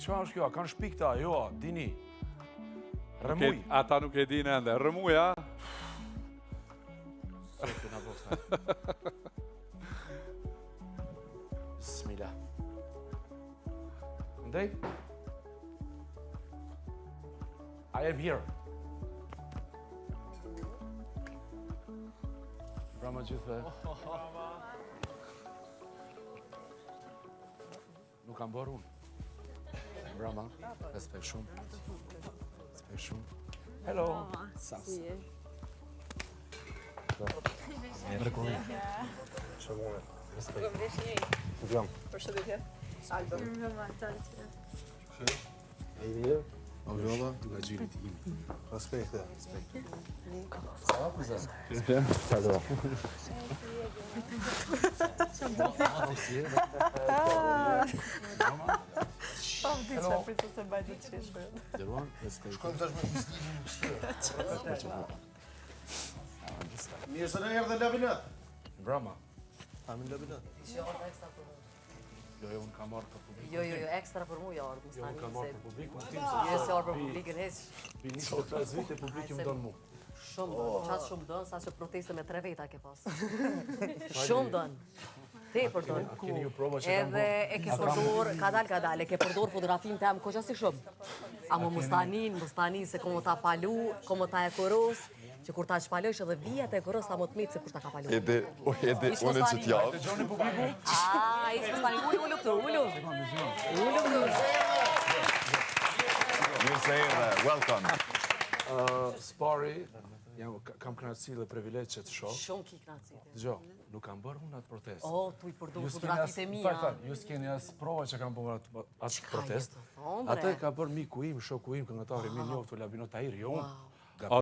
Çfarë është kjo? Kanë shpik ta, jo, dini. Rëmuj. Ata nuk e dinë ende. Rëmuj, a? Sofi na bosta. Bismillah. Ndej? I am here. Brama gjithve. Nuk kam bërë unë. Brama, respekt shumë. Respekt shumë. Hello. Sas. Mërkullë. Shumë respekt. Vjam. Përshëndetje. Aldo. E i mirë? O vjolla, duka gjirit im. Respekt. Sa va, kuzan? Sa do? Po më ditë që pritë se bajtë të qeshme. Gjeruan, respekt. Shkojmë tash me pisnimin Mirë se ne erdhe labinat. Brama. Amin labinat. Jo, ekstra për mu. Jo, unë kam marrë për publik. Jo, ekstra për mu, jo, Jo, unë kam marrë për publik. Jo, se orë për publikën heq. Bini 25 vite, publik më donë mu. Shumë dënë, qatë shumë dënë, sa që proteste me 3 veta ke pas. Shumë dënë. Te për dënë. Keni ju prova që kam Edhe e ke përdor, kadal, e ke përdor fotografin të jam koqa si shumë. A më mustanin, se komo ta palu, komo ta e koros, që kur ta shpalësh edhe vijat e koros ta më të mitë se kur ta ka palu. Edhe unë që t'javë. Gjoni publiku? Ishë mustani, ullu këtu, ullu. Mirë se erdhe, welcome. Spari, kam knatësi dhe privilegj që të shoh. Shumë ki knatësi. Dëgjo, nuk kam bërë unë atë protest. O, tu i përdor fotografit e mija. Ju s'keni as prova që kam bërë atë protest. Ka jetë thonë, bre. Atë ka bërë miku im, shoku im, këngëtari mi njoftë Labino Tahir, jo unë.